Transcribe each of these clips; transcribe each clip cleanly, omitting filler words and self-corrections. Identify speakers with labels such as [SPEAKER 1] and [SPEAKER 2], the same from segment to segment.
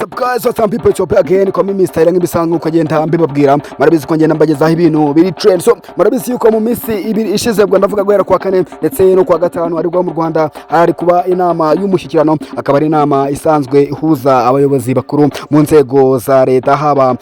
[SPEAKER 1] Guys, what's up people, it's up again. Kwa mimi style nk'ibisanzwe uko agenda mbibabwira, marabizi ko ngenda mbagezaho ibintu biri trend. So marabizi yuko mu minsi ibiri ishize bwo ndavuga guhera kwa kane ndetse no kwa gatanu ari bwo mu Rwanda hari kuba inama y'umushyikirano, akaba ari inama isanzwe ihuza abayobozi bakuru mu nzego za leta, haba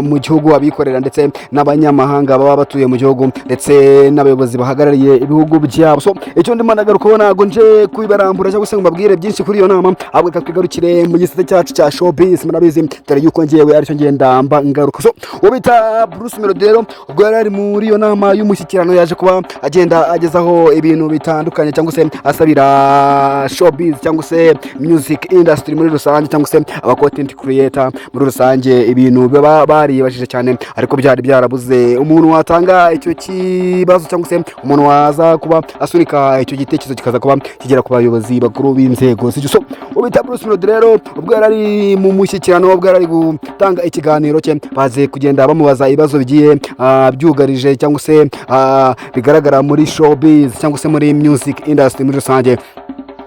[SPEAKER 1] mu gihugu abikorera ndetse n'abanyamahanga baba batuye mu gihugu ndetse n'abayobozi bahagarariye ibihugu byabo. So icyo ndimo ndagaruka ubona ngo nje kubibarambura cyangwa se mbabwire byinshi kuri iyo nama, ahubwo kakwigarukire mu gisate cyacu cya showbiz. Murabizi dore yuko ngiyewe aricyo ngenda mba ngaruka. So ubita Bruce Melody rero ubwo yari muri iyo nama y'umushyikirano yaje kuba agenda agezaho ibintu bitandukanye cyangwa se asabira showbiz cyangwa se music industry muri rusange cyangwa se aba content creator muri rusange ibintu baba baribashije cyane, ariko byari byarabuze umuntu watanga icyo kibazo cyangwa se umuntu waza kuba asunika icyo gitekerezo kikaza kuba kigera ku bayobozi bakuru b'inzego. So ubita Bruce Melody rero ubwo yari mu mushyikirano, ubwo yari gutanga ikiganiro cye, baze kugenda bamubaza ibibazo bigiye byugarije cyangwa se bigaragara muri showbiz cyangwa se muri music industry muri rusange,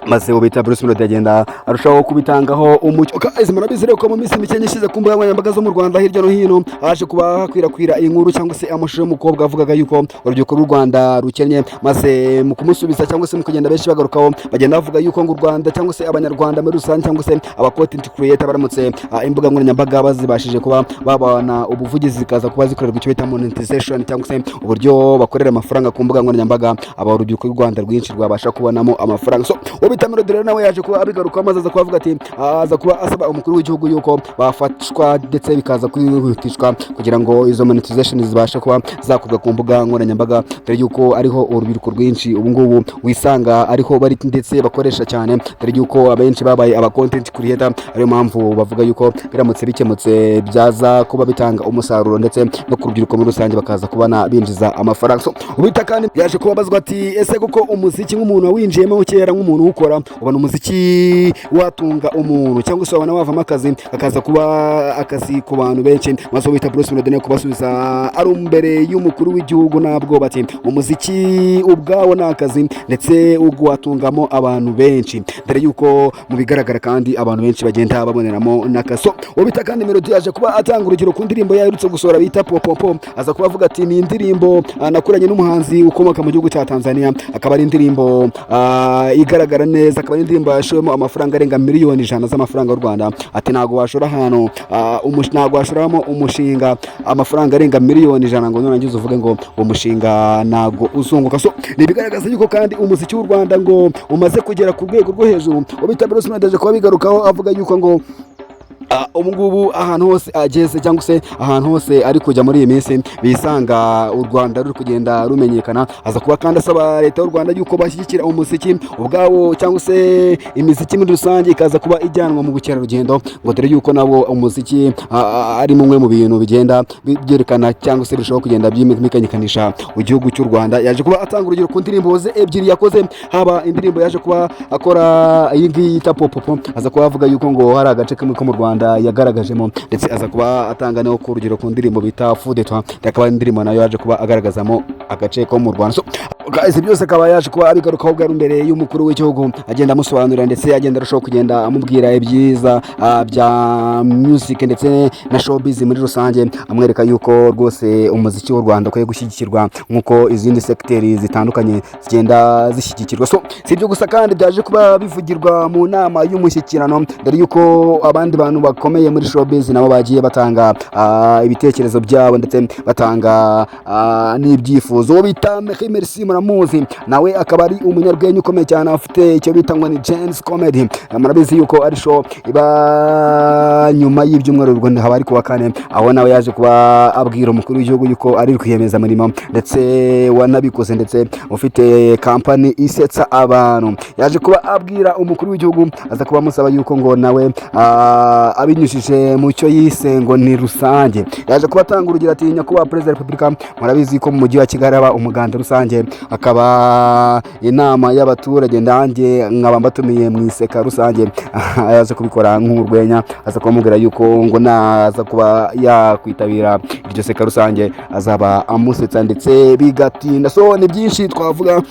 [SPEAKER 1] maze ubita Bruce Melody agenda arushaho kubitangaho umucyo. Guys, murabizi rero ko mu minsi mike nyishize ku mbuga nkoranyambaga zo mu Rwanda hirya no hino haje kuba hakwirakwira inkuru cyangwa se amashusho y'umukobwa avugaga yuko urubyiruko rw'u Rwanda rukennye, maze mu kumusubiza cyangwa se mu kugenda benshi bagarukaho bagenda bavuga yuko ngo u Rwanda cyangwa se abanyarwanda muri rusange cyangwa se aba content creator baramutse imbuga nkoranyambaga bazibashije kuba babana ubuvugizi zikaza kuba zikorerwa icyo bita monetization cyangwa se uburyo bakorera amafaranga ku mbuga nkoranyambaga, aba urubyiruko rw'u Rwanda rwinshi rwabasha kubonamo amafaranga. So ubita Melody rero nawe yaje kuba abigaruka, amaze aza kuvuga ati aza kuba asaba umukuru w'igihugu yuko bafatwa ndetse bikaza kwihutishwa kugira ngo izo monetization zibashe kuba zakorwa ku mbuga nkoranyambaga, dore yuko ariho urubyiruko rwinshi ubu ngubu wisanga ariho bari ndetse bakoresha cyane, dore yuko abenshi babaye aba content creator. Ariyo mpamvu bavuga yuko biramutse bikemutse byaza kuba bitanga umusaruro ndetse no ku rubyiruko muri rusange bakaza kubana binjiza amafaranga. So ubita kandi yaje kuba bazwa ati ese kuko umuziki nk'umuntu winjiyemo kera nk'umuntu ukora ubona umuziki watunga umuntu cyangwa se wabona wavamo akazi akaza kuba akazi ku bantu benshi, maze ubita Bruce Melody ne kubasubiza ari imbere y'umukuru w'igihugu nabwo bati umuziki ubwawo ni akazi ndetse ugwatungamo abantu benshi, dore yuko mu bigaragara kandi abantu benshi bagenda baboneramo n'akaso. Ubita kandi Melody yaje kuba atanga urugero ku ndirimbo yaherutse gusohora bita Popopo, aza kuba avuga ati ni indirimbo nakuranye n'umuhanzi ukomoka mu gihugu cya Tanzania, akaba ari indirimbo igaragara neza, akaba ari indirimbo yashowemo amafaranga arenga miliyoni 100 z'amafaranga y'u Rwanda. Ati ntago washora hano ntago washoramo umushinga amafaranga arenga miliyoni 100 ngo nurangiza uvuge ngo umushinga ntago uzunguka. So nibigaragaza yuko kandi umuziki w'u Rwanda ngo umaze kugera ku rwego rwo hejuru. Ubita Bruce Melody kuba bigarukaho avuga yuko ngo ubu ngubu ahantu hose ageze cyangwa se ahantu hose ari kujya muri iyi minsi bisanga u Rwanda ruri kugenda rumenyekana. Aza kuba kandi asaba leta y'u Rwanda yuko bashyigikira umuziki ubwawo cyangwa se imiziki muri rusange ikaza kuba ijyanwa mu bukerarugendo, ngo dore yuko nabo umuziki ari mumwe mu bintu bigenda byerekana cyangwa se birushaho kugenda byimikanisha igihugu cy'u Rwanda. Yaje kuba atanga urugero ku ndirimbo ze ebyiri yakoze, haba indirimbo yaje kuba akora iyi ngiyi yita Popopo, aza kuba avuga yuko ngo hari agace kamwe ko mu Rwanda yagaragajemo ndetse aza kuba atanga no ku rugero ku ndirimbo bita Fudetwa, akaba indirimbo nayo yaje kuba agaragazamo agace ko mu Rwanda. So guys, byose akaba yaje kuba abigarukaho bwa imbere y'umukuru w'igihugu, agenda amusobanurira ndetse agenda arushaho kugenda amubwira ibyiza bya music ndetse na showbiz muri rusange, amwereka yuko rwose umuziki w'u Rwanda ukwiye gushyigikirwa nk'uko izindi secteurs zitandukanye zigenda zishyigikirwa. So si ibyo gusa kandi byaje kuba bivugirwa mu nama y'umushyikirano, dore yuko abandi bantu bakomeye muri showbiz nabo bagiye batanga ibitekerezo byabo ndetse batanga n'ibyifuzo. Bita Merci muramuzi, nawe akaba ari umunyarwenya ukomeye cyane, afite icyo bita ngo ni James Comedy. Murabizi yuko ari show iba nyuma y'ibyumweru Rwanda haba ari kuwa kane, aho nawe yaje kuba abwira umukuru w'igihugu yuko ari kwiyemeza mirimo ndetse wanabikoze ndetse ufite company isetsa abantu. Yaje kuba abwira umukuru w'igihugu, aza kuba musaba yuko ngo nawe abinyushije mu cyo yise ngo ni rusange. Yaje kuba atanga urugero ati nyakubahwa Perezida wa Repubulika, murabizi ko mu mujyi wa Kigali aba umuganda rusange, akaba inama y'abaturage ndange nkaba mbatumiye mu iseka rusange. Yaje kubikora nk'urwenya, aza kumubwira yuko ngo naza kuba yakwitabira iryo seka rusange azaba amusetsa ndetse bigatinda. So ni byinshi twavuga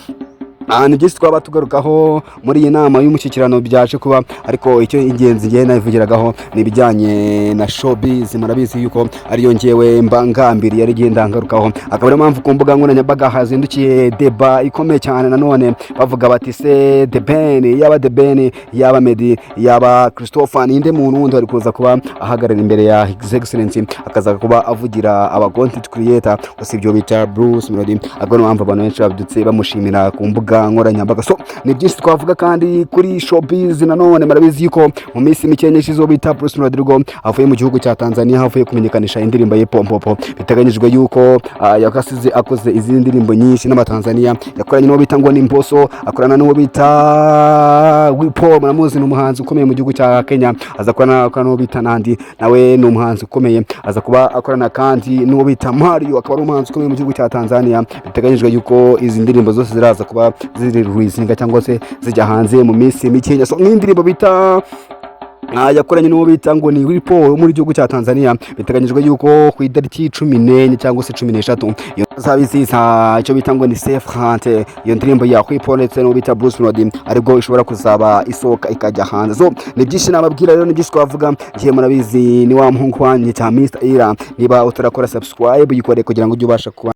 [SPEAKER 1] ni byinshi twaba tugarukaho muri iyi nama y'umushyikirano byaje kuba, ariko icyo ingenzi ngiye navugiragaho ni ibijyanye na showbiz. Murabizi yuko ariyo ngewe mbangambiri yari igenda ngarukaho, akaba ariyo mpamvu ku mbuga nkoranyambaga hazindukiye deba ikomeye cyane. Nanone bavuga bati se The Ben yaba Medi yaba Christopher ninde muntu wundi ari kuza kuba ahagarara imbere ya His Excellency akaza kuba avugira aba content creator, usibyo bita Bruce Melody. Agwa no mpamvu abantu benshi babyutse bamushimira ku mbuga nkoranyambaga. So ni byinshi twavuga kandi kuri showbiz. Nanone murabizi yuko mu minsi mike nyeshizo bita Bruce Melody avuye mu gihugu cya Tanzania, avuye kumenyekanisha indirimbo ye Pompopo. Biteganyijwe yuko yakasize akoze izindi ndirimbo nyinshi n'abatanzania, yakoranye n'uwo bita ngo ni Mbosso, akorana n'uwo bita Wipo, muramuzi ni umuhanzi ukomeye mu gihugu cya Kenya, aza korana n'uwo bita Nandi, nawe ni umuhanzi ukomeye, aza kuba akorana kandi n'uwo bita Mario, akaba ari umuhanzi ukomeye mu gihugu cya Tanzania. Biteganyijwe yuko izi ndirimbo zose ziraza kuba ziri releasing cyangwa se zijya hanze mu minsi mike. So n'indirimbo bita yakoranye n'uwo bita ngo ni Wipo wo muri gihugu cya Tanzania, biteganyijwe yuko ku itariki 14 cyangwa se 13 iyo zabisiza icyo bita ngo ni Safe Hunt. Iyo ndirimbo ya Wipo ndetse n'uwo bita Bruce Melody ariko ishobora kuzaba isoka ikajya hanze. So ni byinshi nababwira rero, ni byinshi twavuga. Ngiye murabizi ni wa muhungu wanjye cya Mr. Ira, niba utarakora subscribe yikore kugira ngo ujye ubasha kuba